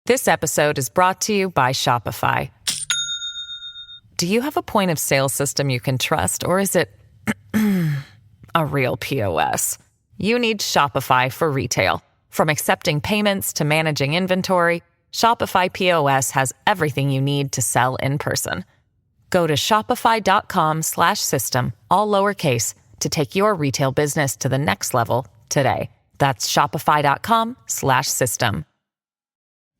This episode is brought to you by Shopify. Do you have a point of sale system you can trust, or is it a real POS? You need Shopify for retail. From accepting payments to managing inventory, Shopify POS has everything you need to sell in person. Go to shopify.com/system, all lowercase, to take your retail business to the next level today. That's shopify.com/system.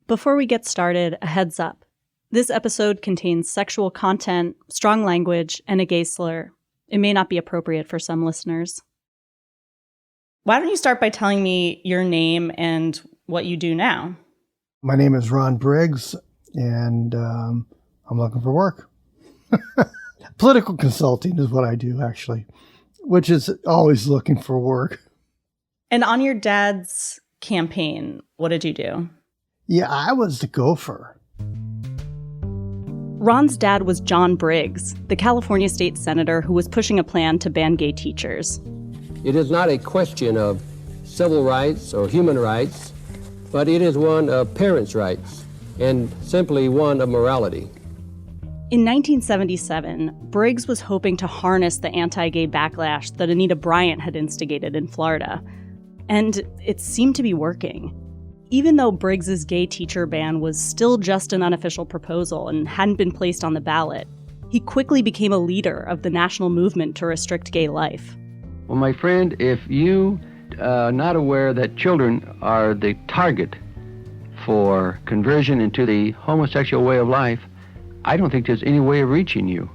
Before we get started, a heads up. This episode contains sexual content, strong language, and a gay slur. It may not be appropriate for some listeners. Why don't you start by telling me your name and what you do now? My name is Ron Briggs, and I'm looking for work. Political consulting is what I do, actually, which is always looking for work. And on your dad's campaign, what did you do? Yeah, I was the gopher. Ron's dad was John Briggs, the California state senator who was pushing a plan to ban gay teachers. It is not a question of civil rights or human rights, but it is one of parents' rights and simply one of morality. In 1977, Briggs was hoping to harness the anti-gay backlash that Anita Bryant had instigated in Florida. And it seemed to be working. Even though Briggs's gay teacher ban was still just an unofficial proposal and hadn't been placed on the ballot, he quickly became a leader of the national movement to restrict gay life. Well, my friend, if you are not aware that children are the target for conversion into the homosexual way of life, I don't think there's any way of reaching you.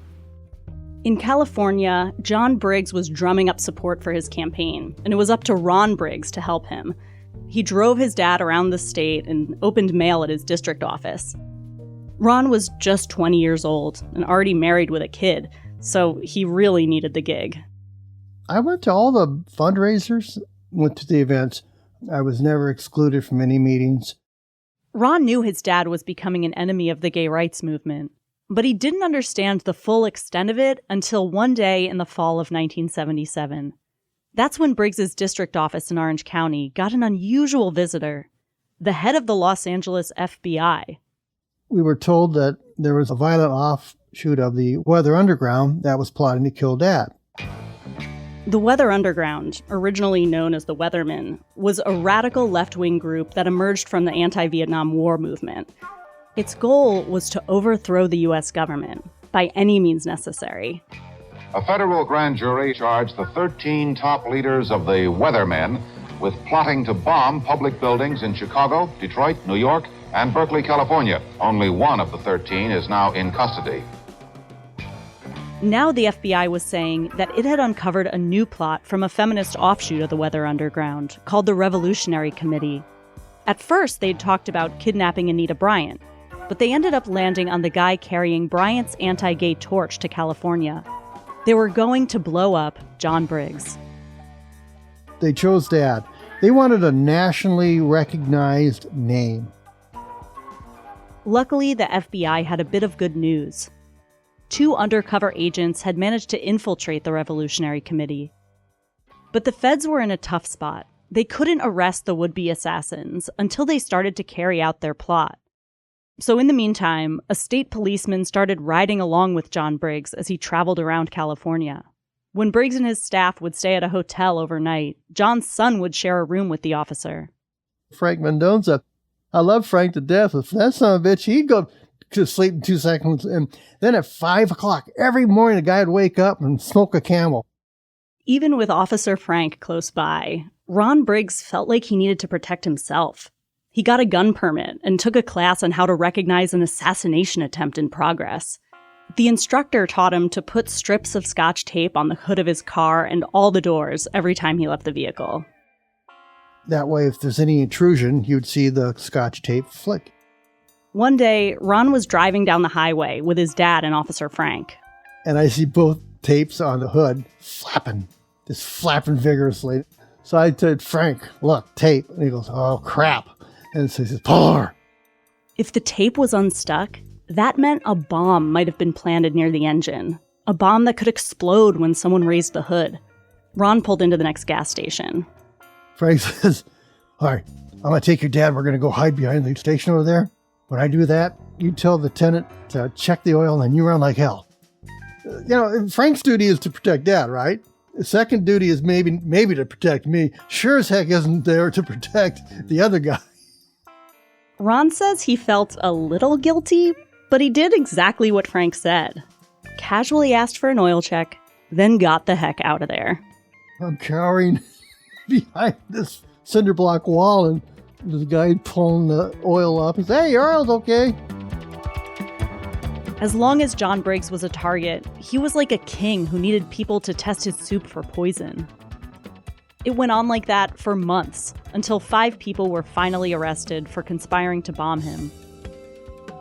In California, John Briggs was drumming up support for his campaign, and it was up to Ron Briggs to help him. He drove his dad around the state and opened mail at his district office. Ron was just 20 years old and already married with a kid, so he really needed the gig. I went to all the fundraisers, went to the events. I was never excluded from any meetings. Ron knew his dad was becoming an enemy of the gay rights movement, but he didn't understand the full extent of it until one day in the fall of 1977. That's when Briggs's district office in Orange County got an unusual visitor, the head of the Los Angeles FBI. We were told that there was a violent offshoot of the Weather Underground that was plotting to kill Dad. The Weather Underground, originally known as the Weathermen, was a radical left-wing group that emerged from the anti-Vietnam War movement. Its goal was to overthrow the U.S. government by any means necessary. A federal grand jury charged the 13 top leaders of the Weathermen with plotting to bomb public buildings in Chicago, Detroit, New York, and Berkeley, California. Only one of the 13 is now in custody. Now the FBI was saying that it had uncovered a new plot from a feminist offshoot of the Weather Underground called the Revolutionary Committee. At first, they'd talked about kidnapping Anita Bryant, but they ended up landing on the guy carrying Bryant's anti-gay torch to California. They were going to blow up John Briggs. They chose Dad. They wanted a nationally recognized name. Luckily, the FBI had a bit of good news. 2 undercover agents had managed to infiltrate the Revolutionary Committee. But the feds were in a tough spot. They couldn't arrest the would-be assassins until they started to carry out their plot. So in the meantime, a state policeman started riding along with John Briggs as he traveled around California. When Briggs and his staff would stay at a hotel overnight, John's son would share a room with the officer. Frank Mendoza. I love Frank to death. If that son of a bitch, he'd go to sleep in 2 seconds. And then at 5 o'clock, every morning, the guy would wake up and smoke a Camel. Even with Officer Frank close by, Ron Briggs felt like he needed to protect himself. He got a gun permit and took a class on how to recognize an assassination attempt in progress. The instructor taught him to put strips of Scotch tape on the hood of his car and all the doors every time he left the vehicle. That way, if there's any intrusion, you'd see the Scotch tape flick. One day, Ron was driving down the highway with his dad and Officer Frank. And I see both tapes on the hood flapping, just flapping vigorously. So I said, Frank, look, tape. And he goes, oh, crap. And so he says, pull over. If the tape was unstuck, that meant a bomb might have been planted near the engine. A bomb that could explode when someone raised the hood. Ron pulled into the next gas station. Frank says, all right, I'm going to take your dad. We're going to go hide behind the station over there. When I do that, you tell the tenant to check the oil and you run like hell. Frank's duty is to protect Dad, right? The second duty is maybe to protect me. Sure as heck isn't there to protect the other guy. Ron says he felt a little guilty, but he did exactly what Frank said. Casually asked for an oil check, then got the heck out of there. I'm cowering behind this cinder block wall, and this guy pulling the oil up. He says, "Hey, your oil's okay." As long as John Briggs was a target, he was like a king who needed people to test his soup for poison. It went on like that for months, until 5 people were finally arrested for conspiring to bomb him.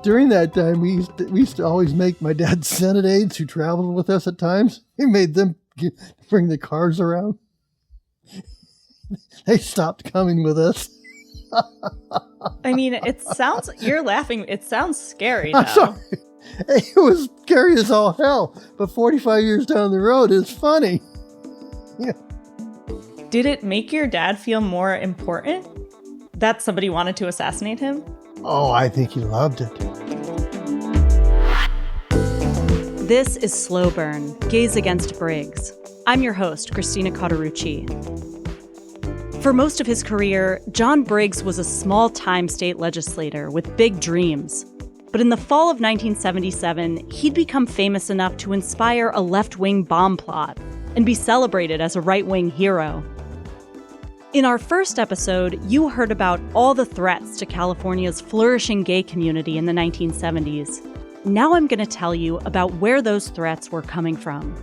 During that time, we used to always make my dad's Senate aides who traveled with us at times. He made them bring the cars around. They stopped coming with us. I mean, you're laughing, it sounds scary though. I'm sorry. It was scary as all hell, but 45 years down the road is funny. Yeah. Did it make your dad feel more important that somebody wanted to assassinate him? Oh, I think he loved it. This is Slow Burn, Gaze Against Briggs. I'm your host, Christina Cauterucci. For most of his career, John Briggs was a small-time state legislator with big dreams. But in the fall of 1977, he'd become famous enough to inspire a left-wing bomb plot and be celebrated as a right-wing hero. In our first episode, you heard about all the threats to California's flourishing gay community in the 1970s. Now I'm going to tell you about where those threats were coming from.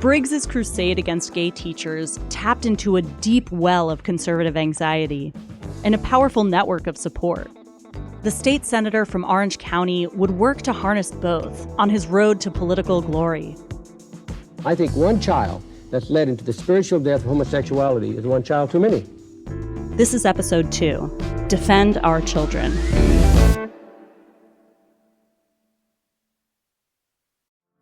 Briggs's crusade against gay teachers tapped into a deep well of conservative anxiety and a powerful network of support. The state senator from Orange County would work to harness both on his road to political glory. I think one child that's led into the spiritual death of homosexuality is one child too many. This is episode 2, Defend Our Children.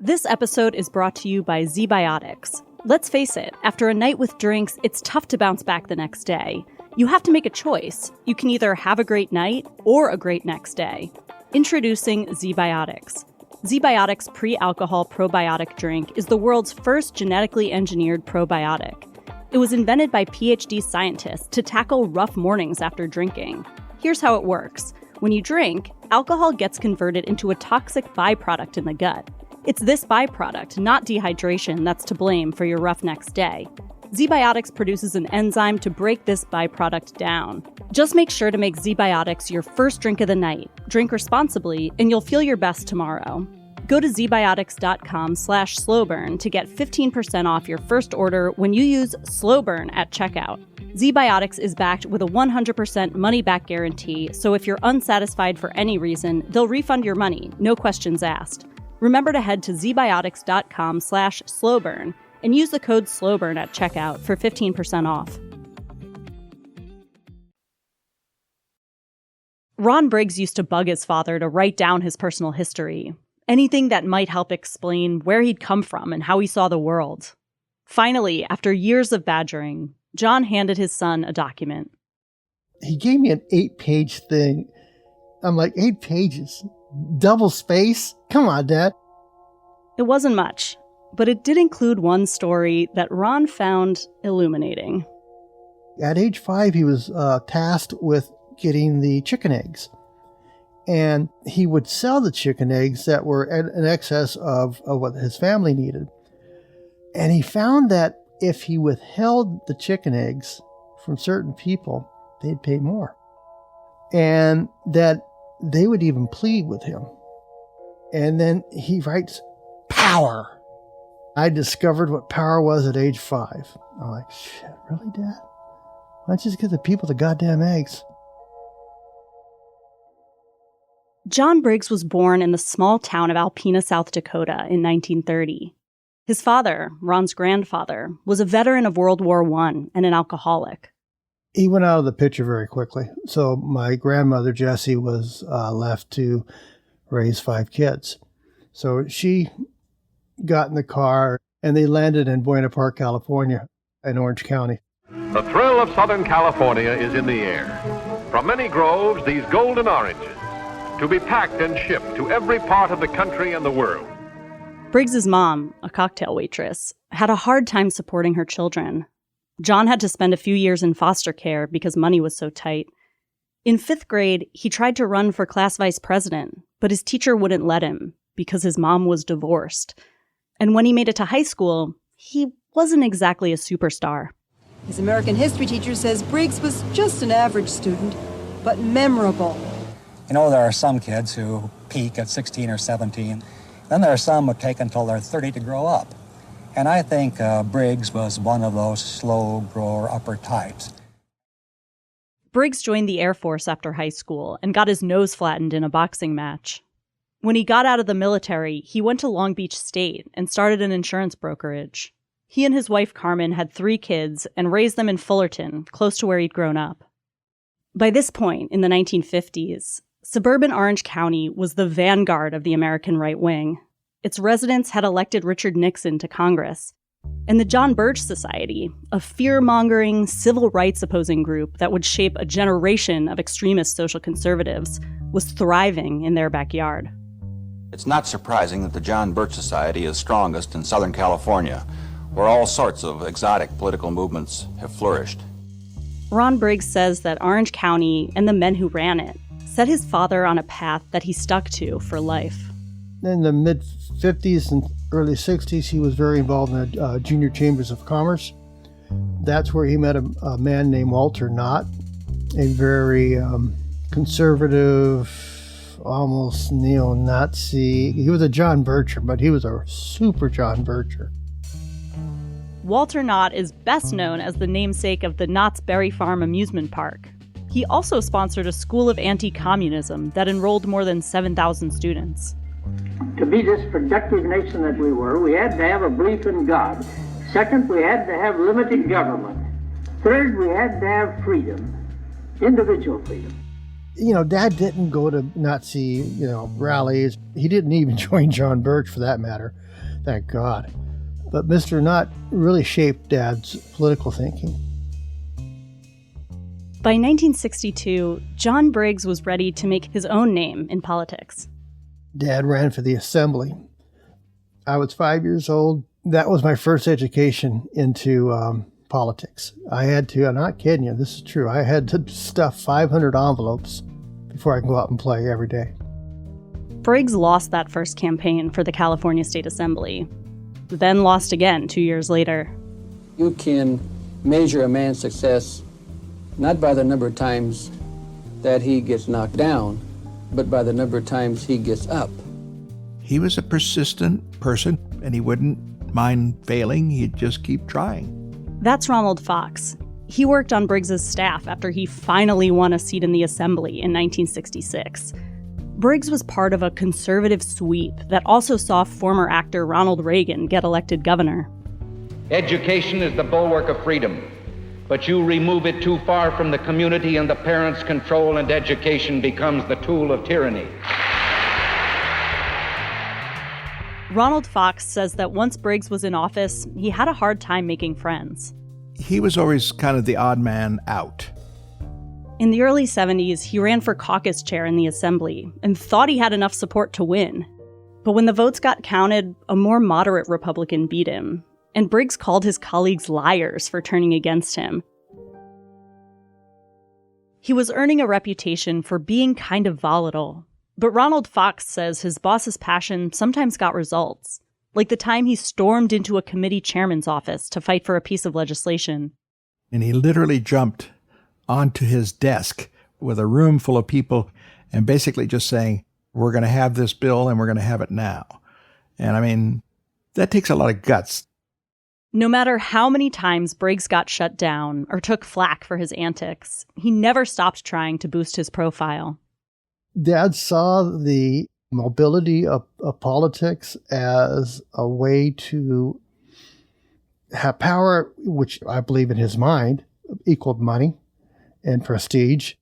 This episode is brought to you by ZBiotics. Let's face it, after a night with drinks, it's tough to bounce back the next day. You have to make a choice. You can either have a great night or a great next day. Introducing ZBiotics. ZBiotics pre-alcohol probiotic drink is the world's first genetically engineered probiotic. It was invented by PhD scientists to tackle rough mornings after drinking. Here's how it works. When you drink, alcohol gets converted into a toxic byproduct in the gut. It's this byproduct, not dehydration, that's to blame for your rough next day. ZBiotics produces an enzyme to break this byproduct down. Just make sure to make ZBiotics your first drink of the night. Drink responsibly, and you'll feel your best tomorrow. Go to zbiotics.com/slowburn to get 15% off your first order when you use slowburn at checkout. ZBiotics is backed with a 100% money-back guarantee, so if you're unsatisfied for any reason, they'll refund your money, no questions asked. Remember to head to zbiotics.com/slowburn and use the code SLOWBURN at checkout for 15% off. Ron Briggs used to bug his father to write down his personal history, anything that might help explain where he'd come from and how he saw the world. Finally, after years of badgering, John handed his son a document. He gave me an 8-page thing. I'm like, 8 pages? Double space? Come on, Dad. It wasn't much, but it did include one story that Ron found illuminating. At age 5, he was tasked with getting the chicken eggs. And he would sell the chicken eggs that were in excess of what his family needed. And he found that if he withheld the chicken eggs from certain people, they'd pay more. And that they would even plead with him. And then he writes, power. I discovered what power was at age 5. I'm like, shit, really, Dad? Why don't you just give the people the goddamn eggs? John Briggs was born in the small town of Alpena, South Dakota in 1930. His father, Ron's grandfather, was a veteran of World War I and an alcoholic. He went out of the picture very quickly. So my grandmother, Jessie, was left to raise 5 kids. So she got in the car and they landed in Buena Park, California, in Orange County. The thrill of Southern California is in the air. From many groves, these golden oranges, to be packed and shipped to every part of the country and the world. Briggs's mom, a cocktail waitress, had a hard time supporting her children. John had to spend a few years in foster care because money was so tight. In 5th grade, he tried to run for class vice president, but his teacher wouldn't let him because his mom was divorced. And when he made it to high school, he wasn't exactly a superstar. His American history teacher says Briggs was just an average student, but memorable. You know, there are some kids who peak at 16 or 17. Then there are some who take until they're 30 to grow up. And I think Briggs was one of those slow grower upper types. Briggs joined the Air Force after high school and got his nose flattened in a boxing match. When he got out of the military, he went to Long Beach State and started an insurance brokerage. He and his wife Carmen had 3 kids and raised them in Fullerton, close to where he'd grown up. By this point, in the 1950s, suburban Orange County was the vanguard of the American right wing. Its residents had elected Richard Nixon to Congress. And the John Birch Society, a fear-mongering, civil rights-opposing group that would shape a generation of extremist social conservatives, was thriving in their backyard. It's not surprising that the John Birch Society is strongest in Southern California, where all sorts of exotic political movements have flourished. Ron Briggs says that Orange County and the men who ran it set his father on a path that he stuck to for life. In the mid-50s and early 60s, he was very involved in the junior chambers of commerce. That's where he met a man named Walter Knott, a very conservative, almost neo-Nazi. He was a John Bircher, but he was a super John Bircher. Walter Knott is best known as the namesake of the Knott's Berry Farm amusement park. He also sponsored a school of anti-communism that enrolled more than 7,000 students. To be this productive nation that we were, we had to have a belief in God. Second, we had to have limited government. Third, we had to have freedom, individual freedom. You know, Dad didn't go to Nazi, rallies. He didn't even join John Birch, for that matter. Thank God. But Mr. Knott really shaped Dad's political thinking. By 1962, John Briggs was ready to make his own name in politics. Dad ran for the assembly. I was 5 years old. That was my first education into politics. I had to, I'm not kidding you, this is true, I had to stuff 500 envelopes before I could go out and play every day. Briggs lost that first campaign for the California State Assembly, then lost again 2 years later. You can measure a man's success not by the number of times that he gets knocked down, but by the number of times he gets up. He was a persistent person, and he wouldn't mind failing. He'd just keep trying. That's Ronald Fox. He worked on Briggs's staff after he finally won a seat in the Assembly in 1966. Briggs was part of a conservative sweep that also saw former actor Ronald Reagan get elected governor. Education is the bulwark of freedom, but you remove it too far from the community and the parents' control, and education becomes the tool of tyranny. Ronald Fox says that once Briggs was in office, he had a hard time making friends. He was always kind of the odd man out. In the early 70s, he ran for caucus chair in the Assembly and thought he had enough support to win. But when the votes got counted, a more moderate Republican beat him, and Briggs called his colleagues liars for turning against him. He was earning a reputation for being kind of volatile, but Ronald Fox says his boss's passion sometimes got results, like the time he stormed into a committee chairman's office to fight for a piece of legislation. And he literally jumped onto his desk with a room full of people and basically just saying, we're going to have this bill and we're going to have it now. And I mean, that takes a lot of guts. No matter how many times Briggs got shut down or took flack for his antics, he never stopped trying to boost his profile. Dad saw the mobility of politics as a way to have power, which I believe in his mind equaled money and prestige.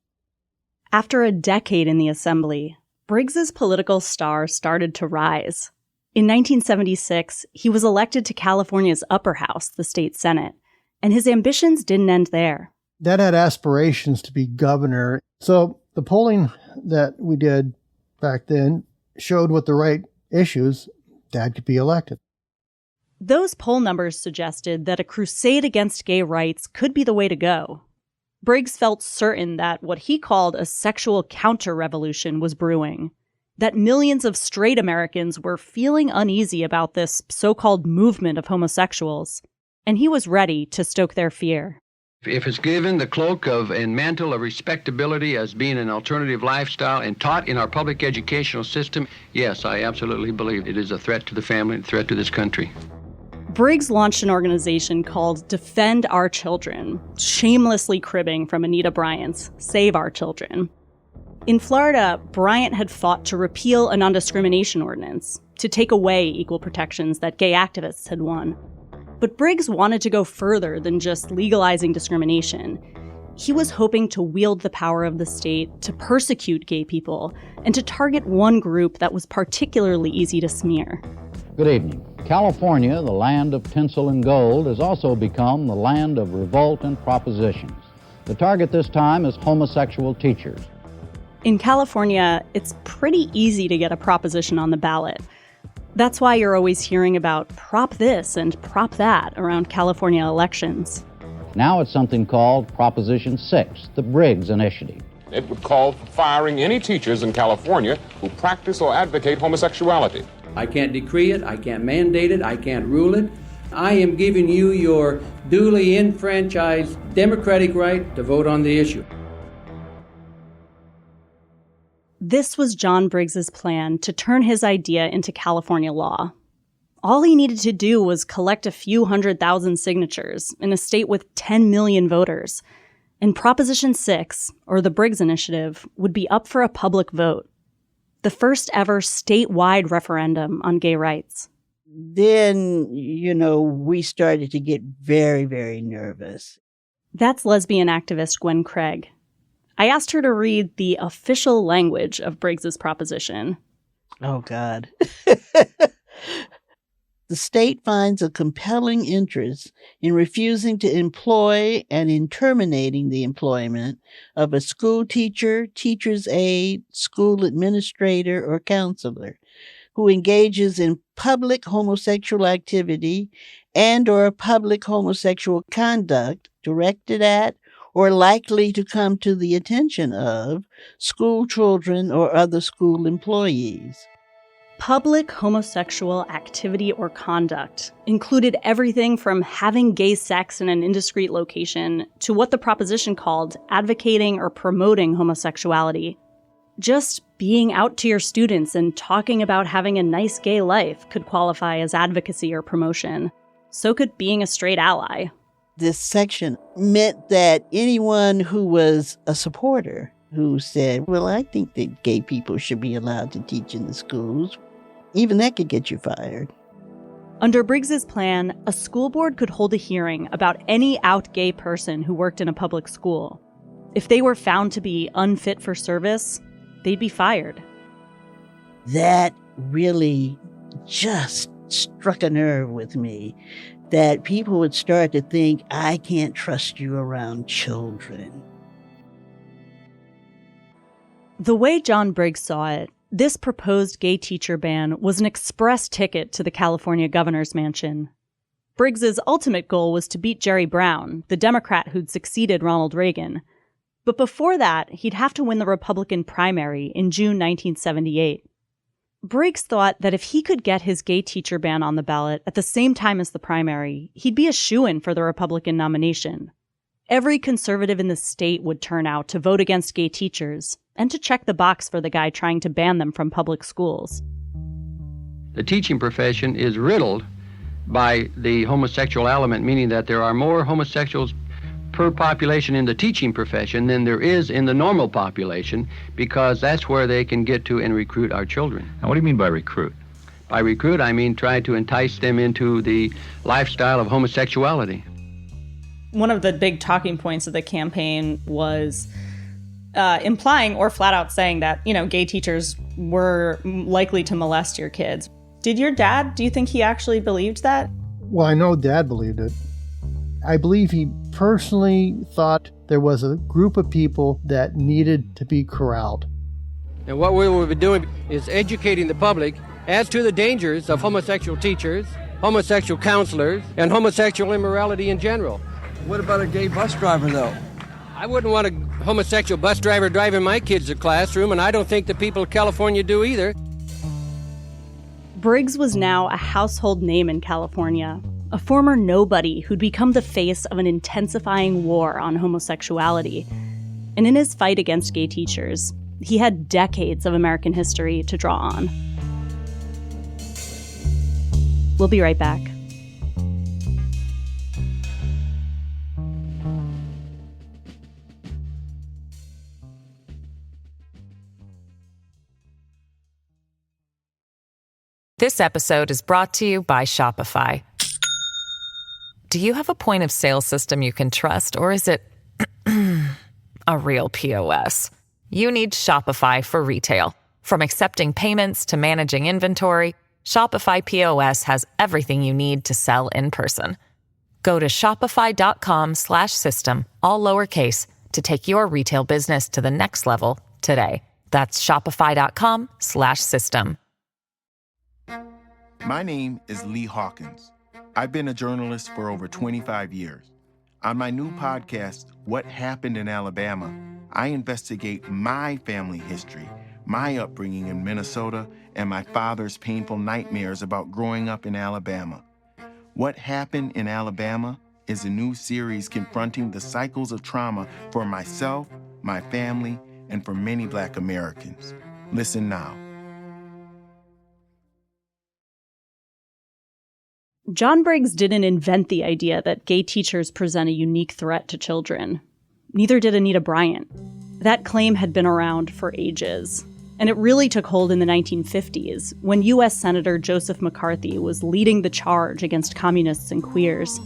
After a decade in the Assembly, Briggs's political star started to rise. In 1976, he was elected to California's upper house, the state Senate, and his ambitions didn't end there. Dad had aspirations to be governor. So the polling that we did back then showed with the right issues, Dad could be elected. Those poll numbers suggested that a crusade against gay rights could be the way to go. Briggs felt certain that what he called a sexual counter-revolution was brewing, that millions of straight Americans were feeling uneasy about this so-called movement of homosexuals, and he was ready to stoke their fear. If it's given the cloak of and mantle of respectability as being an alternative lifestyle and taught in our public educational system, yes, I absolutely believe it is a threat to the family and a threat to this country. Briggs launched an organization called Defend Our Children, shamelessly cribbing from Anita Bryant's Save Our Children. In Florida, Bryant had fought to repeal a non-discrimination ordinance, to take away equal protections that gay activists had won. But Briggs wanted to go further than just legalizing discrimination. He was hoping to wield the power of the state to persecute gay people and to target one group that was particularly easy to smear. Good evening. California, the land of tinsel and gold, has also become the land of revolt and propositions. The target this time is homosexual teachers. In California, it's pretty easy to get a proposition on the ballot. That's why you're always hearing about prop this and prop that around California elections. Now it's something called Proposition 6, the Briggs Initiative. It would call for firing any teachers in California who practice or advocate homosexuality. I can't decree it, I can't mandate it, I can't rule it. I am giving you your duly enfranchised democratic right to vote on the issue. This was John Briggs's plan to turn his idea into California law. All he needed to do was collect a few 100,000 signatures in a state with 10 million voters, and Proposition 6, or the Briggs Initiative, would be up for a public vote. The first ever statewide referendum on gay rights. Then, we started to get very, very nervous. That's lesbian activist Gwen Craig. I asked her to read the official language of Briggs's proposition. Oh, God. The state finds a compelling interest in refusing to employ and in terminating the employment of a school teacher, teacher's aide, school administrator, or counselor who engages in public homosexual activity and or public homosexual conduct directed at or likely to come to the attention of school children or other school employees. Public homosexual activity or conduct included everything from having gay sex in an indiscreet location to what the proposition called advocating or promoting homosexuality. Just being out to your students and talking about having a nice gay life could qualify as advocacy or promotion. So could being a straight ally. This section meant that anyone who was a supporter who said, well, I think that gay people should be allowed to teach in the schools, even that could get you fired. Under Briggs's plan, a school board could hold a hearing about any out gay person who worked in a public school. If they were found to be unfit for service, they'd be fired. That really just struck a nerve with me, that people would start to think, I can't trust you around children. The way John Briggs saw it, this proposed gay teacher ban was an express ticket to the California governor's mansion. Briggs's ultimate goal was to beat Jerry Brown, the Democrat who'd succeeded Ronald Reagan. But before that, he'd have to win the Republican primary in June 1978. Briggs thought that if he could get his gay teacher ban on the ballot at the same time as the primary, he'd be a shoo-in for the Republican nomination. Every conservative in the state would turn out to vote against gay teachers and to check the box for the guy trying to ban them from public schools. The teaching profession is riddled by the homosexual element, meaning that there are more homosexuals per population in the teaching profession than there is in the normal population, because that's where they can get to and recruit our children. Now, what do you mean by recruit? By recruit, I mean try to entice them into the lifestyle of homosexuality. One of the big talking points of the campaign was implying or flat out saying that, gay teachers were likely to molest your kids. Do you think he actually believed that? Well, I know Dad believed it. I believe he personally thought there was a group of people that needed to be corralled. And what we will be doing is educating the public as to the dangers of homosexual teachers, homosexual counselors, and homosexual immorality in general. What about a gay bus driver, though? I wouldn't want a homosexual bus driver driving my kids to classroom, and I don't think the people of California do either. Briggs was now a household name in California, a former nobody who'd become the face of an intensifying war on homosexuality. And in his fight against gay teachers, he had decades of American history to draw on. We'll be right back. This episode is brought to you by Shopify. Do you have a point of sale system you can trust, or is it a real POS? You need Shopify for retail. From accepting payments to managing inventory, Shopify POS has everything you need to sell in person. Go to shopify.com/system, all lowercase, to take your retail business to the next level today. That's shopify.com/system. My name is Lee Hawkins. I've been a journalist for over 25 years. On my new podcast, What Happened in Alabama, I investigate my family history, my upbringing in Minnesota, and my father's painful nightmares about growing up in Alabama. What Happened in Alabama is a new series confronting the cycles of trauma for myself, my family, and for many Black Americans. Listen now. John Briggs didn't invent the idea that gay teachers present a unique threat to children. Neither did Anita Bryant. That claim had been around for ages. And it really took hold in the 1950s, when U.S. Senator Joseph McCarthy was leading the charge against communists and queers.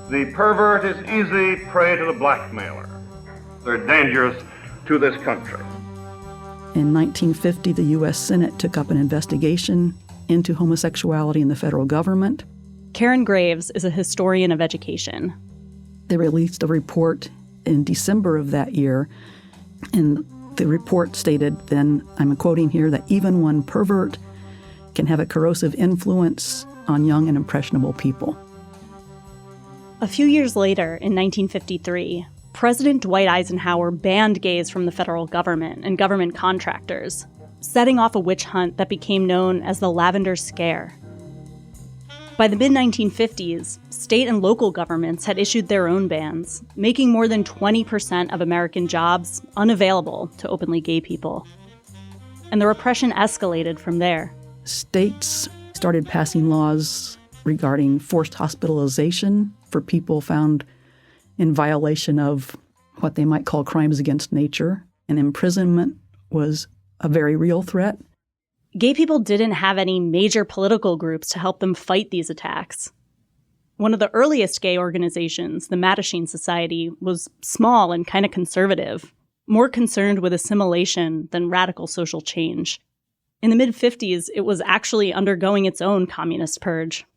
The pervert is easy prey to the blackmailer. They're dangerous to this country. In 1950, the U.S. Senate took up an investigation into homosexuality in the federal government. Karen Graves is a historian of education. They released a report in December of that year, and the report stated then, I'm quoting here, that even one pervert can have a corrosive influence on young and impressionable people. A few years later, in 1953, President Dwight Eisenhower banned gays from the federal government and government contractors, setting off a witch hunt that became known as the Lavender Scare. By the mid-1950s, state and local governments had issued their own bans, making more than 20% of American jobs unavailable to openly gay people. And the repression escalated from there. States started passing laws regarding forced hospitalization for people found in violation of what they might call crimes against nature, and imprisonment was a very real threat. Gay people didn't have any major political groups to help them fight these attacks. One of the earliest gay organizations, the Mattachine Society, was small and kind of conservative, more concerned with assimilation than radical social change. In the mid-50s, it was actually undergoing its own communist purge.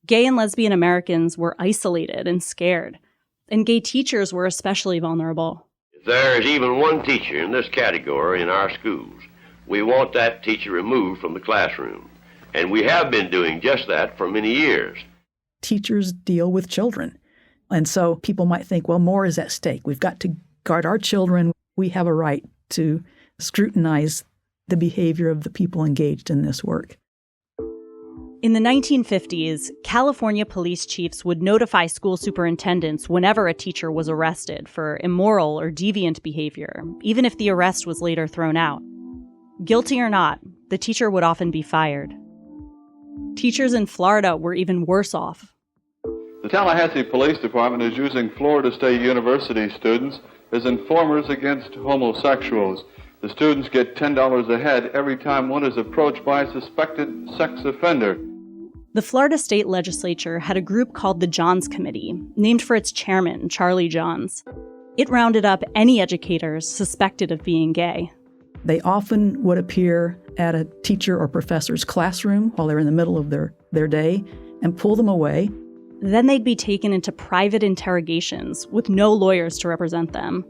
Gay and lesbian Americans were isolated and scared, and gay teachers were especially vulnerable. If there is even one teacher in this category in our schools, we want that teacher removed from the classroom. And we have been doing just that for many years. Teachers deal with children. And so people might think, well, more is at stake. We've got to guard our children. We have a right to scrutinize the behavior of the people engaged in this work. In the 1950s, California police chiefs would notify school superintendents whenever a teacher was arrested for immoral or deviant behavior, even if the arrest was later thrown out. Guilty or not, the teacher would often be fired. Teachers in Florida were even worse off. The Tallahassee Police Department is using Florida State University students as informers against homosexuals. The students get $10 a head every time one is approached by a suspected sex offender. The Florida State Legislature had a group called the Johns Committee, named for its chairman, Charlie Johns. It rounded up any educators suspected of being gay. They often would appear at a teacher or professor's classroom while they're in the middle of their day and pull them away. Then they'd be taken into private interrogations with no lawyers to represent them.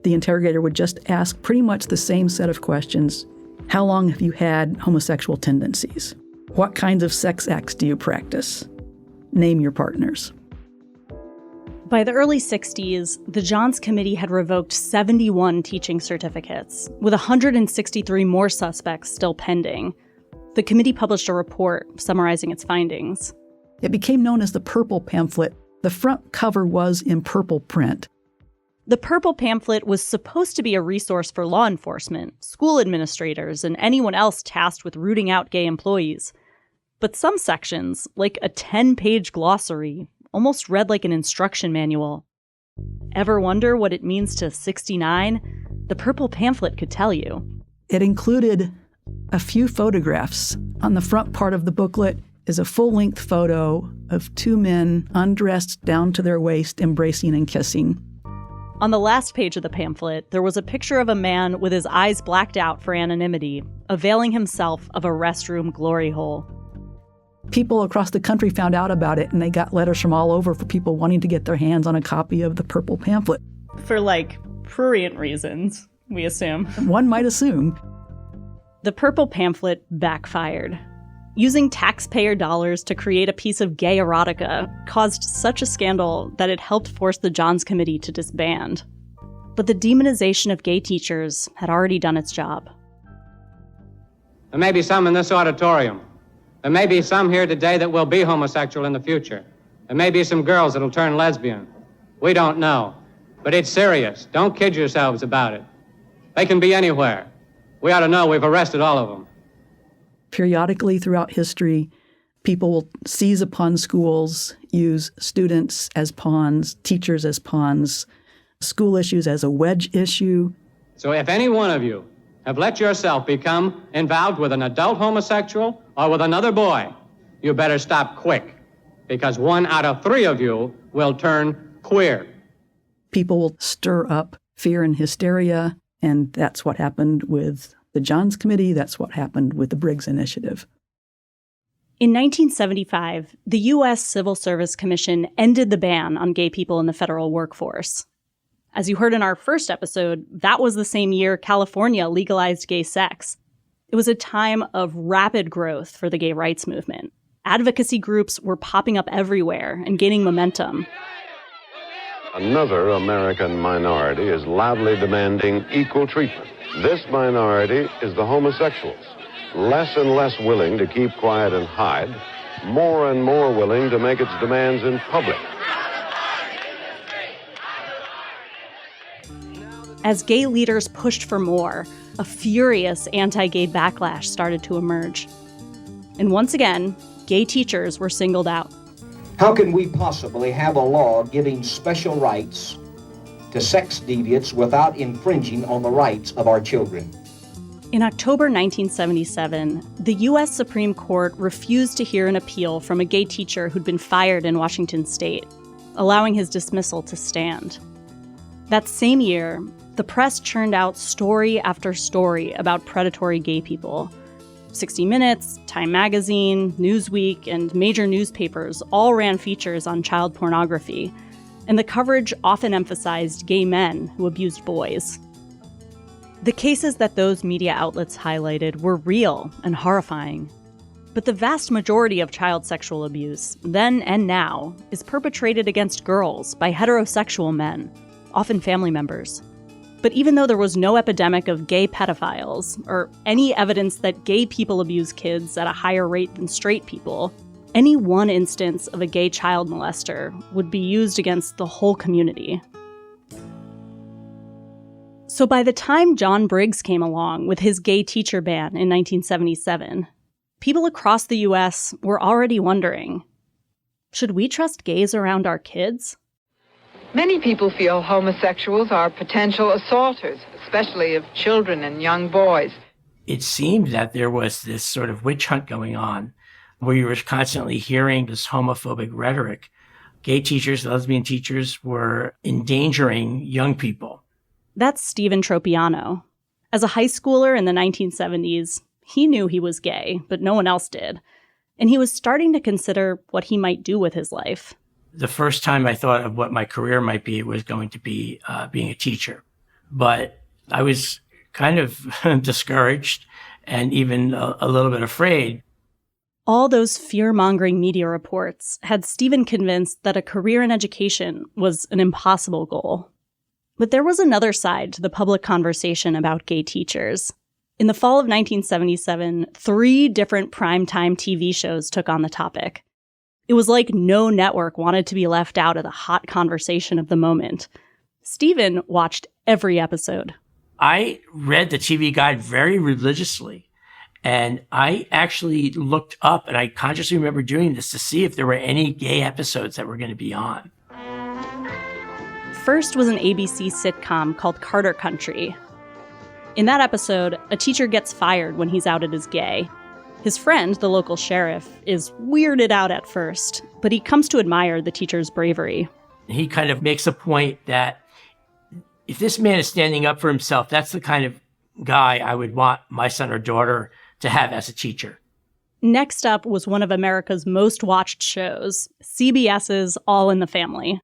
The interrogator would just ask pretty much the same set of questions How long have you had homosexual tendencies? What kinds of sex acts do you practice? Name your partners. By the early 60s, the Johns Committee had revoked 71 teaching certificates, with 163 more suspects still pending. The committee published a report summarizing its findings. It became known as the Purple Pamphlet. The front cover was in purple print. The Purple Pamphlet was supposed to be a resource for law enforcement, school administrators, and anyone else tasked with rooting out gay employees. But some sections, like a 10-page glossary, almost read like an instruction manual. Ever wonder what it means to 69? The Purple Pamphlet could tell you. It included a few photographs. On the front part of the booklet is a full-length photo of two men undressed down to their waist, embracing and kissing. On the last page of the pamphlet, there was a picture of a man with his eyes blacked out for anonymity, availing himself of a restroom glory hole. People across the country found out about it, and they got letters from all over for people wanting to get their hands on a copy of the Purple Pamphlet. For, prurient reasons, we assume. One might assume. The Purple Pamphlet backfired. Using taxpayer dollars to create a piece of gay erotica caused such a scandal that it helped force the Johns Committee to disband. But the demonization of gay teachers had already done its job. There may be some in this auditorium. There may be some here today that will be homosexual in the future. There may be some girls that'll turn lesbian. We don't know. But it's serious. Don't kid yourselves about it. They can be anywhere. We ought to know we've arrested all of them. Periodically throughout history, people will seize upon schools, use students as pawns, teachers as pawns, school issues as a wedge issue. So if any one of you have let yourself become involved with an adult homosexual or with another boy, you better stop quick, because 1 out of 3 of you will turn queer. People will stir up fear and hysteria, and that's what happened with the Johns Committee. That's what happened with the Briggs Initiative. In 1975, the U.S. Civil Service Commission ended the ban on gay people in the federal workforce. As you heard in our first episode, that was the same year California legalized gay sex. It was a time of rapid growth for the gay rights movement. Advocacy groups were popping up everywhere and gaining momentum. Another American minority is loudly demanding equal treatment. This minority is the homosexuals, less and less willing to keep quiet and hide, more and more willing to make its demands in public. As gay leaders pushed for more, a furious anti-gay backlash started to emerge. And once again, gay teachers were singled out. How can we possibly have a law giving special rights to sex deviants without infringing on the rights of our children? In October 1977, the U.S. Supreme Court refused to hear an appeal from a gay teacher who'd been fired in Washington state, allowing his dismissal to stand. That same year, the press churned out story after story about predatory gay people. 60 Minutes, Time Magazine, Newsweek, and major newspapers all ran features on child pornography, and the coverage often emphasized gay men who abused boys. The cases that those media outlets highlighted were real and horrifying. But the vast majority of child sexual abuse, then and now, is perpetrated against girls by heterosexual men, often family members. But even though there was no epidemic of gay pedophiles, or any evidence that gay people abuse kids at a higher rate than straight people, any one instance of a gay child molester would be used against the whole community. So by the time John Briggs came along with his gay teacher ban in 1977, people across the U.S. were already wondering, should we trust gays around our kids? Many people feel homosexuals are potential assaulters, especially of children and young boys. It seemed that there was this sort of witch hunt going on where you were constantly hearing this homophobic rhetoric. Gay teachers, lesbian teachers were endangering young people. That's Stephen Tropiano. As a high schooler in the 1970s, he knew he was gay, but no one else did. And he was starting to consider what he might do with his life. The first time I thought of what my career might be was going to be being a teacher. But I was kind of discouraged and even a little bit afraid. All those fear-mongering media reports had Stephen convinced that a career in education was an impossible goal. But there was another side to the public conversation about gay teachers. In the fall of 1977, 3 different primetime TV shows took on the topic. It was like no network wanted to be left out of the hot conversation of the moment. Stephen watched every episode. I read the TV guide very religiously, and I actually looked up, and I consciously remember doing this to see if there were any gay episodes that were going to be on. First was an ABC sitcom called Carter Country. In that episode, a teacher gets fired when he's outed as gay. His friend, the local sheriff, is weirded out at first, but he comes to admire the teacher's bravery. He kind of makes a point that if this man is standing up for himself, that's the kind of guy I would want my son or daughter to have as a teacher. Next up was one of America's most watched shows, CBS's All in the Family.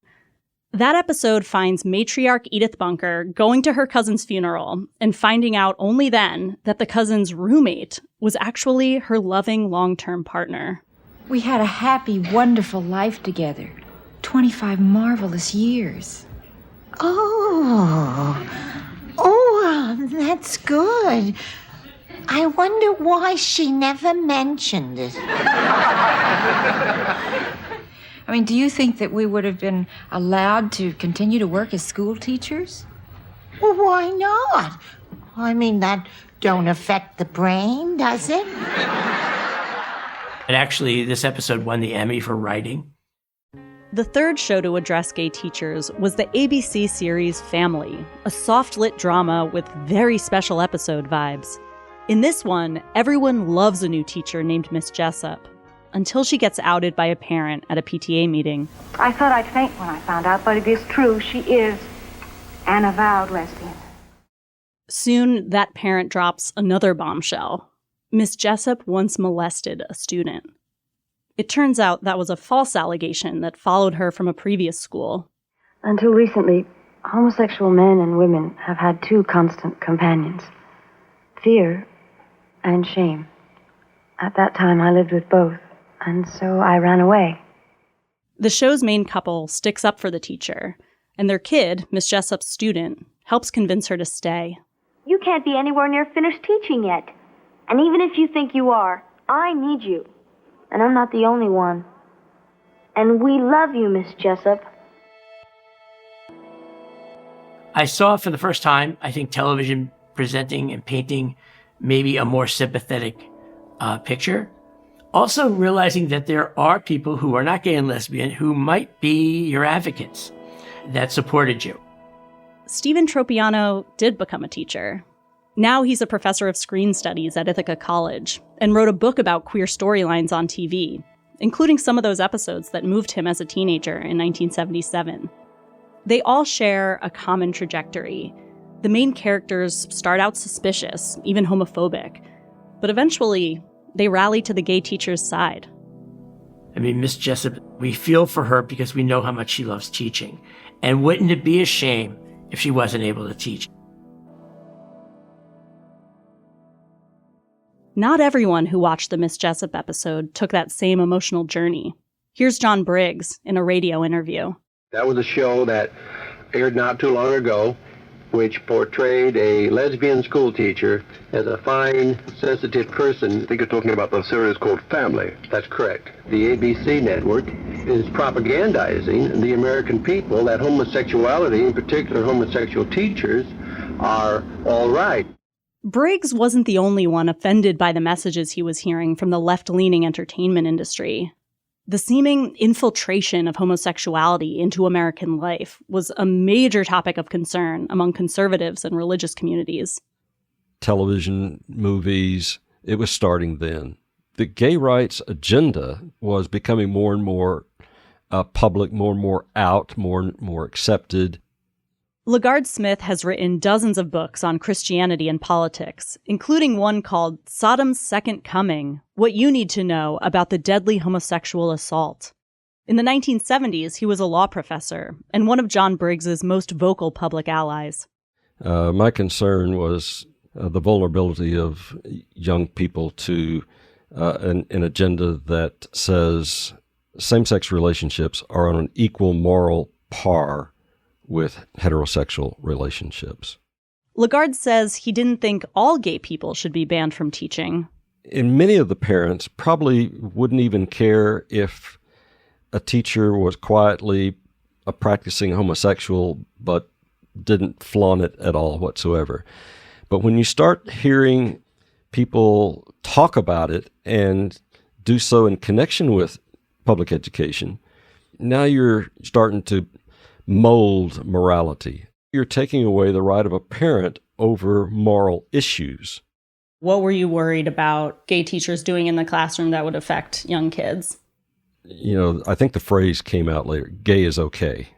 That episode finds matriarch Edith Bunker going to her cousin's funeral and finding out only then that the cousin's roommate was actually her loving long-term partner. We had a happy, wonderful life together. 25 marvelous years. Oh, that's good. I wonder why she never mentioned it. I mean, do you think that we would have been allowed to continue to work as school teachers? Well, why not? I mean, that don't affect the brain, does it? And actually, this episode won the Emmy for writing. The third show to address gay teachers was the ABC series Family, a soft-lit drama with very special episode vibes. In this one, everyone loves a new teacher named Miss Jessup, until she gets outed by a parent at a PTA meeting. I thought I'd faint when I found out, but it is true. She is an avowed lesbian. Soon, that parent drops another bombshell. Miss Jessup once molested a student. It turns out that was a false allegation that followed her from a previous school. Until recently, homosexual men and women have had 2 constant companions: fear and shame. At that time, I lived with both, and so I ran away. The show's main couple sticks up for the teacher, and their kid, Miss Jessup's student, helps convince her to stay. You can't be anywhere near finished teaching yet. And even if you think you are, I need you. And I'm not the only one. And we love you, Miss Jessup. I saw for the first time, I think, television presenting and painting maybe a more sympathetic picture. Also realizing that there are people who are not gay and lesbian who might be your advocates that supported you. Stephen Tropiano did become a teacher. Now he's a professor of screen studies at Ithaca College and wrote a book about queer storylines on TV, including some of those episodes that moved him as a teenager in 1977. They all share a common trajectory. The main characters start out suspicious, even homophobic, but eventually they rally to the gay teacher's side. I mean, Miss Jessup, we feel for her because we know how much she loves teaching. And wouldn't it be a shame if she wasn't able to teach? Not everyone who watched the Miss Jessup episode took that same emotional journey. Here's John Briggs in a radio interview. That was a show that aired not too long ago, which portrayed a lesbian school teacher as a fine, sensitive person. I think you're talking about the series called Family. That's correct. The ABC network is propagandizing the American people that homosexuality, in particular homosexual teachers, are all right. Briggs wasn't the only one offended by the messages he was hearing from the left-leaning entertainment industry. The seeming infiltration of homosexuality into American life was a major topic of concern among conservatives and religious communities. Television, movies, it was starting then. The gay rights agenda was becoming more and more public, more and more out, more and more accepted. LaGarde Smith has written dozens of books on Christianity and politics, including one called Sodom's Second Coming: What You Need to Know About the Deadly Homosexual Assault. In the 1970s, he was a law professor and one of John Briggs's most vocal public allies. My concern was the vulnerability of young people to an agenda that says same-sex relationships are on an equal moral par with heterosexual relationships. Lagarde says he didn't think all gay people should be banned from teaching. And many of the parents probably wouldn't even care if a teacher was quietly a practicing homosexual but didn't flaunt it at all whatsoever. But when you start hearing people talk about it and do so in connection with public education, now you're starting to mold morality. You're taking away the right of a parent over moral issues. What were you worried about gay teachers doing in the classroom that would affect young kids? I think the phrase came out later, gay is okay.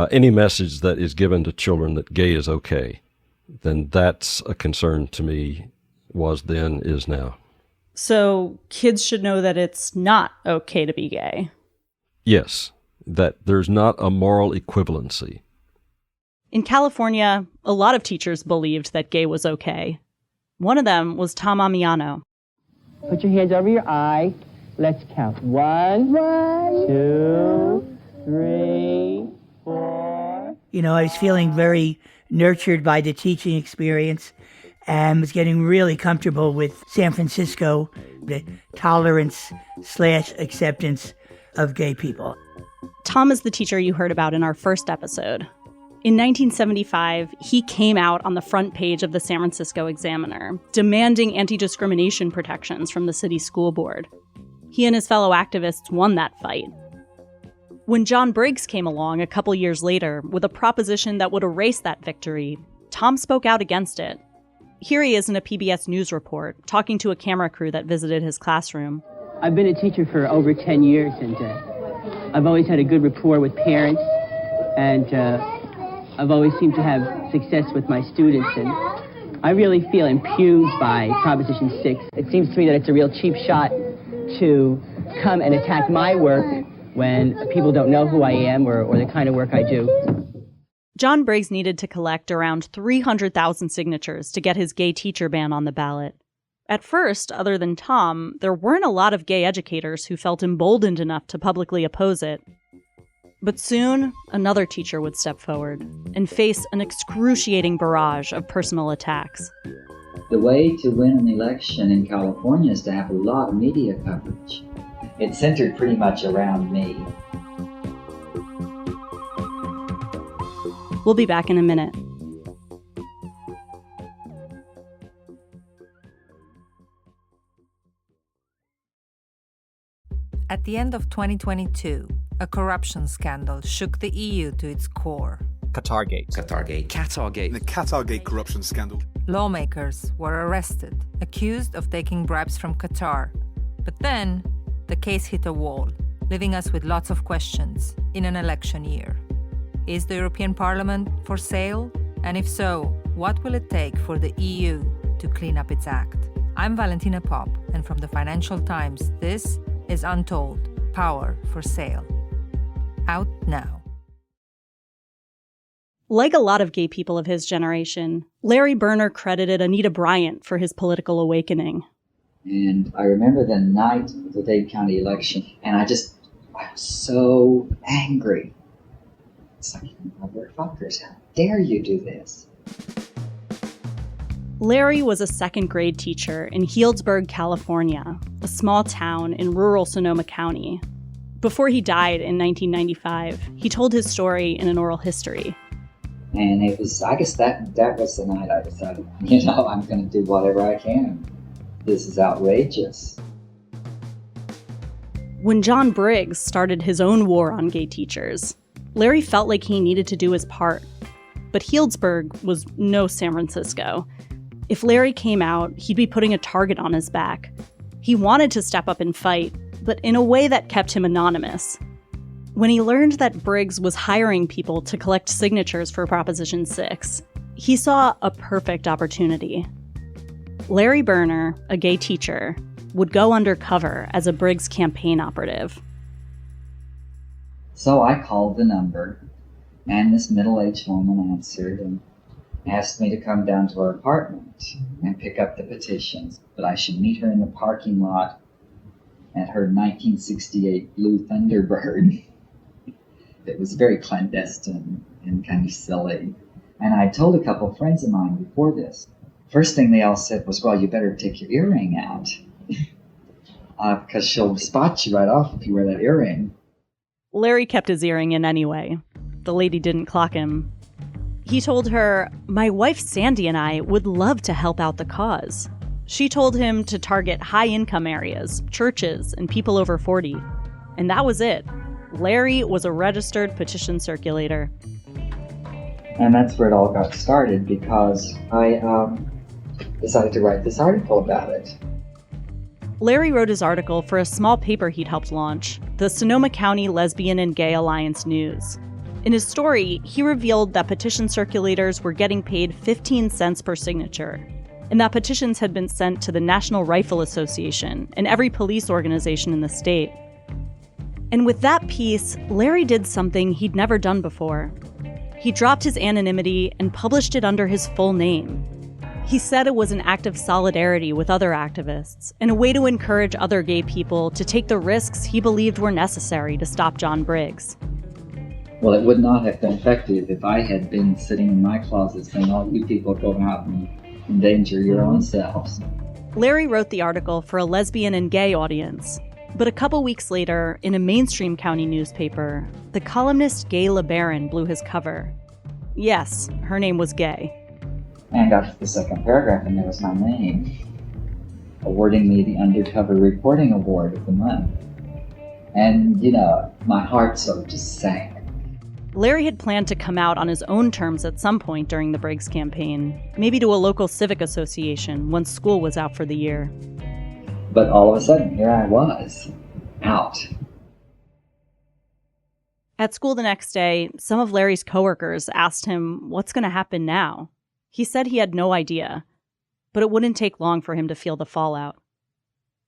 Any message that is given to children that gay is okay, then that's a concern to me, was then, is now. So kids should know that it's not okay to be gay. Yes, that there's not a moral equivalency. In California, a lot of teachers believed that gay was okay. One of them was Tom Amiano. Put your hands over your eye. Let's count. 1, 2, 3, 4. I was feeling very nurtured by the teaching experience and was getting really comfortable with San Francisco, the tolerance/acceptance of gay people. Tom is the teacher you heard about in our first episode. In 1975, he came out on the front page of the San Francisco Examiner, demanding anti-discrimination protections from the city school board. He and his fellow activists won that fight. When John Briggs came along a couple years later with a proposition that would erase that victory, Tom spoke out against it. Here he is in a PBS News report, talking to a camera crew that visited his classroom. I've been a teacher for over 10 years, and I've always had a good rapport with parents, and I've always seemed to have success with my students, and I really feel impugned by Proposition 6. It seems to me that it's a real cheap shot to come and attack my work when people don't know who I am or the kind of work I do. John Briggs needed to collect around 300,000 signatures to get his gay teacher ban on the ballot. At first, other than Tom, there weren't a lot of gay educators who felt emboldened enough to publicly oppose it. But soon, another teacher would step forward and face an excruciating barrage of personal attacks. The way to win an election in California is to have a lot of media coverage. It centered pretty much around me. We'll be back in a minute. At the end of 2022, a corruption scandal shook the EU to its core. Qatargate. The Qatargate corruption scandal. Lawmakers were arrested, accused of taking bribes from Qatar. But then, the case hit a wall, leaving us with lots of questions in an election year. Is the European Parliament for sale? And if so, what will it take for the EU to clean up its act? I'm Valentina Pop, and from the Financial Times, this is Untold: Power for Sale. Out now. Like a lot of gay people of his generation, Larry Berner credited Anita Bryant for his political awakening. And I remember the night of the Dade County election, and I was so angry. It's like, motherfuckers, how dare you do this? Larry was a second-grade teacher in Healdsburg, California, a small town in rural Sonoma County. Before he died in 1995, he told his story in an oral history. And it was, I guess that was the night I decided, I'm going to do whatever I can. This is outrageous. When John Briggs started his own war on gay teachers, Larry felt like he needed to do his part. But Healdsburg was no San Francisco. If Larry came out, he'd be putting a target on his back. He wanted to step up and fight, but in a way that kept him anonymous. When he learned that Briggs was hiring people to collect signatures for Proposition 6, he saw a perfect opportunity. Larry Berner, a gay teacher, would go undercover as a Briggs campaign operative. So I called the number, and this middle-aged woman answered, and asked me to come down to her apartment and pick up the petitions, but I should meet her in the parking lot at her 1968 blue Thunderbird. It was very clandestine and kind of silly. And I told a couple of friends of mine before this. First thing they all said was, well, you better take your earring out. Because she'll spot you right off if you wear that earring. Larry kept his earring in anyway. The lady didn't clock him. He told her, "My wife Sandy and I would love to help out the cause." She told him to target high-income areas, churches, and people over 40. And that was it. Larry was a registered petition circulator. And that's where it all got started, because I decided to write this article about it. Larry wrote his article for a small paper he'd helped launch, the Sonoma County Lesbian and Gay Alliance News. In his story, he revealed that petition circulators were getting paid 15 cents per signature, and that petitions had been sent to the National Rifle Association and every police organization in the state. And with that piece, Larry did something he'd never done before. He dropped his anonymity and published it under his full name. He said it was an act of solidarity with other activists and a way to encourage other gay people to take the risks he believed were necessary to stop John Briggs. Well, it would not have been effective if I had been sitting in my closet saying, all you people go out and endanger your own selves. Larry wrote the article for a lesbian and gay audience. But a couple weeks later, in a mainstream county newspaper, the columnist Gay LeBaron blew his cover. Yes, her name was Gay. And got to the second paragraph, and there was my name, awarding me the Undercover Reporting Award of the month. And, my heart sort of just sank. Larry had planned to come out on his own terms at some point during the Briggs campaign, maybe to a local civic association once school was out for the year. But all of a sudden, here I was, out. At school the next day, some of Larry's coworkers asked him what's going to happen now. He said he had no idea, but it wouldn't take long for him to feel the fallout.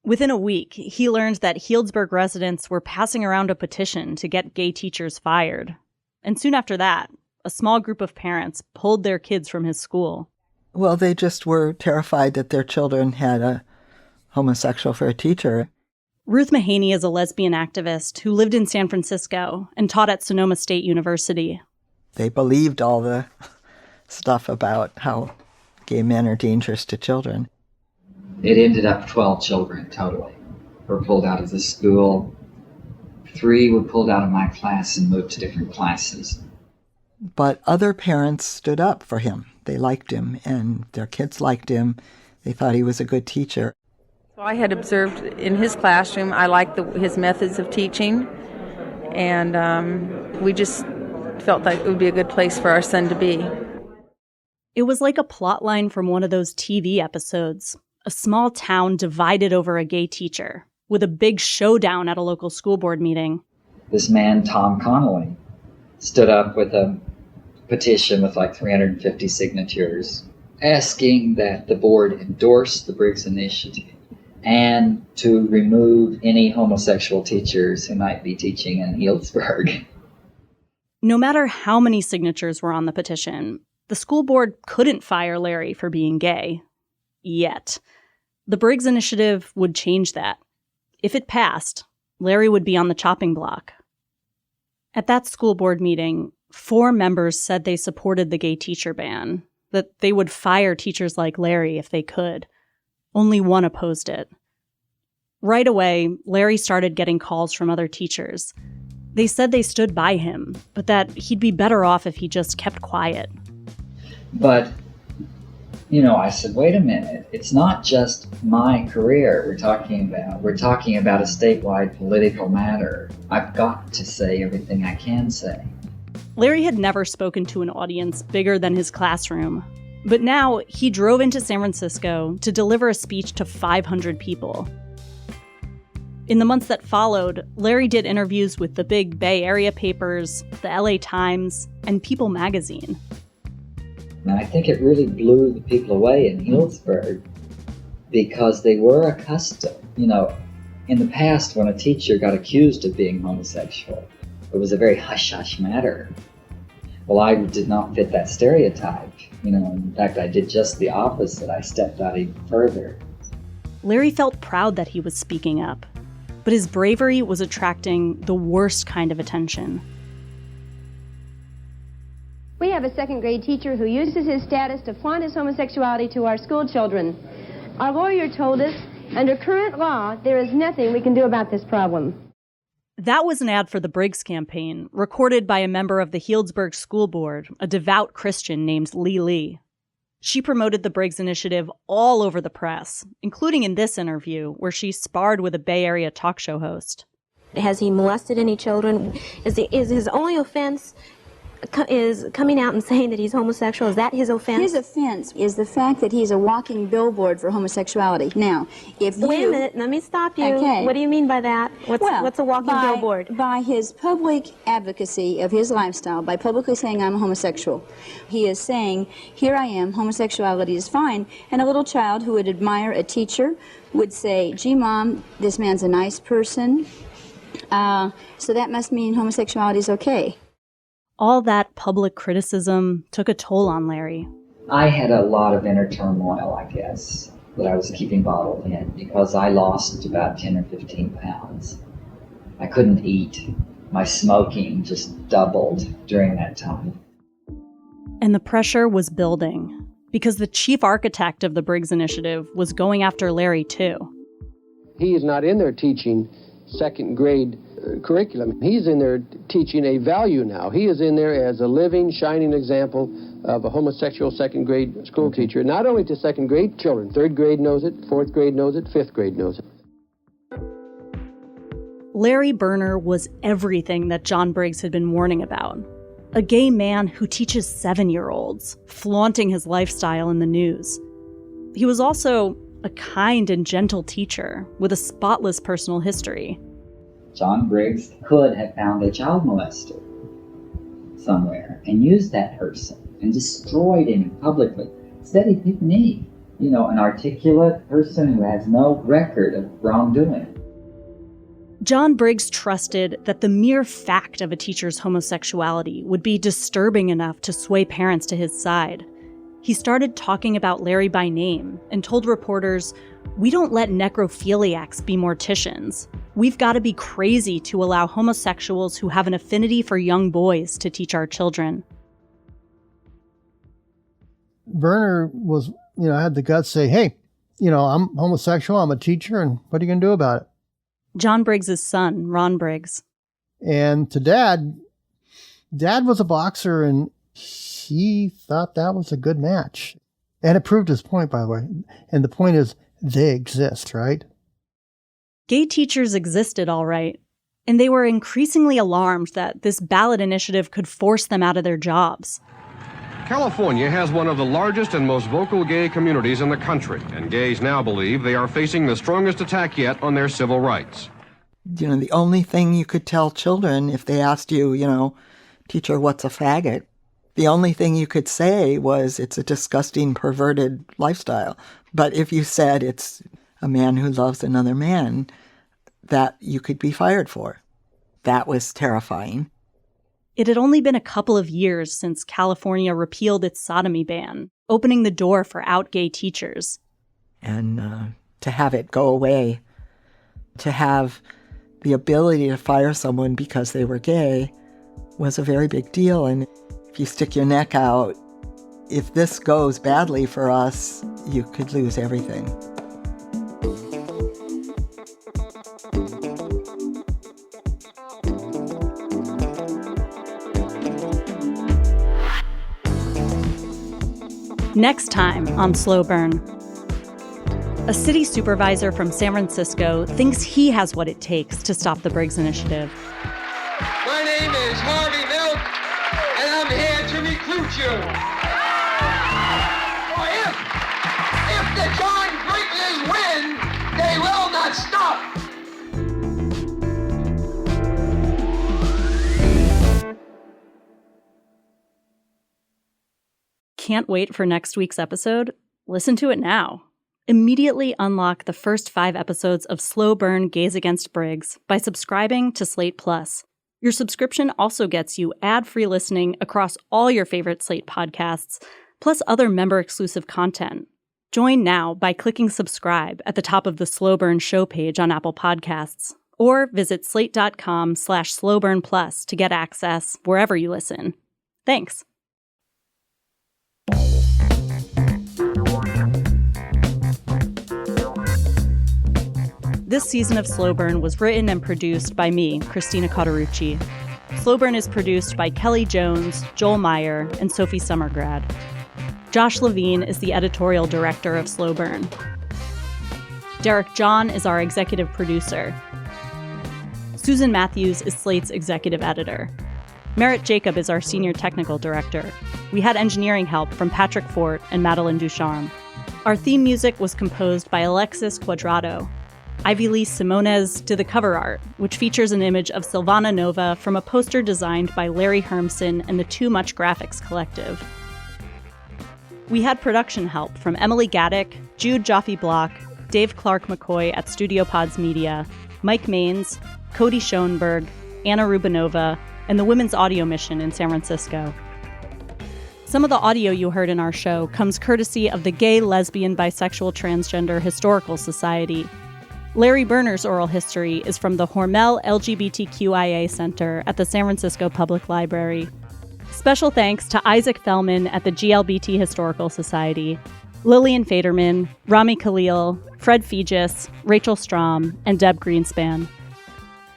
Within a week, he learned that Healdsburg residents were passing around a petition to get gay teachers fired. And soon after that, a small group of parents pulled their kids from his school. Well, they just were terrified that their children had a homosexual for a teacher. Ruth Mahaney is a lesbian activist who lived in San Francisco and taught at Sonoma State University. They believed all the stuff about how gay men are dangerous to children. It ended up 12 children totally were pulled out of the school. 3 were pulled out of my class and moved to different classes. But other parents stood up for him. They liked him, and their kids liked him. They thought he was a good teacher. So I had observed in his classroom, I liked his methods of teaching, and we just felt like it would be a good place for our son to be. It was like a plot line from one of those TV episodes. A small town divided over a gay teacher, with a big showdown at a local school board meeting. This man, Tom Connolly, stood up with a petition with like 350 signatures, asking that the board endorse the Briggs Initiative and to remove any homosexual teachers who might be teaching in Healdsburg. No matter how many signatures were on the petition, the school board couldn't fire Larry for being gay. Yet. The Briggs Initiative would change that. If it passed, Larry would be on the chopping block. At that school board meeting, 4 members said they supported the gay teacher ban, that they would fire teachers like Larry if they could. Only 1 opposed it. Right away, Larry started getting calls from other teachers. They said they stood by him, but that he'd be better off if he just kept quiet. But, I said, wait a minute, it's not just my career we're talking about. We're talking about a statewide political matter. I've got to say everything I can say. Larry had never spoken to an audience bigger than his classroom. But now he drove into San Francisco to deliver a speech to 500 people. In the months that followed, Larry did interviews with the big Bay Area papers, the LA Times, and People magazine. And I think it really blew the people away in Healdsburg because they were accustomed. In the past, when a teacher got accused of being homosexual, it was a very hush-hush matter. Well, I did not fit that stereotype. In fact, I did just the opposite. I stepped out even further. Larry felt proud that he was speaking up, but his bravery was attracting the worst kind of attention. We have a second grade teacher who uses his status to flaunt his homosexuality to our school children. Our lawyer told us, under current law, there is nothing we can do about this problem. That was an ad for the Briggs campaign, recorded by a member of the Healdsburg School Board, a devout Christian named Lee. She promoted the Briggs initiative all over the press, including in this interview, where she sparred with a Bay Area talk show host. Has he molested any children? Is his only offense is coming out and saying that he's homosexual? Is that his offense? His offense is the fact that he's a walking billboard for homosexuality. Now, if you... Wait a minute, let me stop you. Okay. What do you mean by that? What's a walking billboard? By his public advocacy of his lifestyle, by publicly saying I'm homosexual. He is saying, here I am, homosexuality is fine. And a little child who would admire a teacher would say, gee, Mom, this man's a nice person, so that must mean homosexuality is okay. All that public criticism took a toll on Larry. I had a lot of inner turmoil, I guess, that I was keeping bottled in because I lost about 10 or 15 pounds. I couldn't eat. My smoking just doubled during that time. And the pressure was building because the chief architect of the Briggs Initiative was going after Larry, too. He is not in there teaching second grade curriculum. He's in there teaching a value now. He is in there as a living, shining example of a homosexual second grade school teacher, not only to second grade children. Third grade knows it, fourth grade knows it, fifth grade knows it. Larry Berner was everything that John Briggs had been warning about. A gay man who teaches 7-year-olds, flaunting his lifestyle in the news. He was also a kind and gentle teacher with a spotless personal history. John Briggs could have found a child molester somewhere and used that person and destroyed him publicly. Instead, he picked me, an articulate person who has no record of wrongdoing. John Briggs trusted that the mere fact of a teacher's homosexuality would be disturbing enough to sway parents to his side. He started talking about Larry by name and told reporters, "We don't let necrophiliacs be morticians. We've got to be crazy to allow homosexuals who have an affinity for young boys to teach our children." Berner was, had the guts to say, hey, I'm homosexual, I'm a teacher, and what are you going to do about it? John Briggs' son, Ron Briggs. And to Dad was a boxer, and he thought that was a good match. And it proved his point, by the way. And the point is, they exist, right? Gay teachers existed, all right. And they were increasingly alarmed that this ballot initiative could force them out of their jobs. California has one of the largest and most vocal gay communities in the country, and gays now believe they are facing the strongest attack yet on their civil rights. The only thing you could tell children if they asked you, teacher, what's a faggot? The only thing you could say was it's a disgusting, perverted lifestyle. But if you said it's a man who loves another man, that you could be fired for. That was terrifying. It had only been a couple of years since California repealed its sodomy ban, opening the door for out gay teachers. And to have it go away, to have the ability to fire someone because they were gay was a very big deal. And if you stick your neck out, if this goes badly for us, you could lose everything. Next time on Slow Burn. A city supervisor from San Francisco thinks he has what it takes to stop the Briggs Initiative. My name is Harvey Milk, and I'm here to recruit you. For if the John Briggses win, they will not stop. Can't wait for next week's episode? Listen to it now. Immediately unlock the first 5 episodes of Slow Burn Gays Against Briggs by subscribing to Slate Plus. Your subscription also gets you ad-free listening across all your favorite Slate podcasts, plus other member-exclusive content. Join now by clicking subscribe at the top of the Slow Burn show page on Apple Podcasts, or visit slate.com/slowburnplus to get access wherever you listen. Thanks. This season of Slow Burn was written and produced by me, Christina Cauterucci. Slow Burn is produced by Kelly Jones, Joel Meyer, and Sophie Summergrad. Josh Levin is the editorial director of Slow Burn. Derek John is our executive producer. Susan Matthews is Slate's executive editor. Merritt Jacob is our senior technical director. We had engineering help from Patrick Fort and Madeline Ducharme. Our theme music was composed by Alexis Cuadrado. Ivylise Simones did the cover art, which features an image of Silvana Nova from a poster designed by Larry Hermsen and the Too Much Graphics Collective. We had production help from Emily Gaddick, Jude Jaffe-Block, Dave Clark McCoy at Studio Pods Media, Mike Maines, Cody Schoenberg, Anna Rubinova, and the Women's Audio Mission in San Francisco. Some of the audio you heard in our show comes courtesy of the Gay, Lesbian, Bisexual, Transgender Historical Society. Larry Berner's oral history is from the Hormel LGBTQIA Center at the San Francisco Public Library. Special thanks to Isaac Fellman at the GLBT Historical Society, Lillian Faderman, Rami Khalil, Fred Fegis, Rachel Strom, and Deb Greenspan.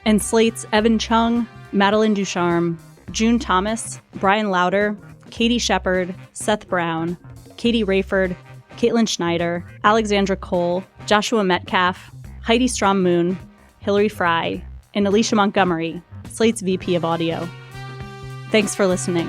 And Slate's Evan Chung, Madeline Ducharme, June Thomas, Brian Lauder, Katie Shepard, Seth Brown, Katie Rayford, Caitlin Schneider, Alexandra Cole, Joshua Metcalf, Heidi Strom-Moon, Hillary Fry, and Alicia Montgomery, Slate's VP of Audio. Thanks for listening.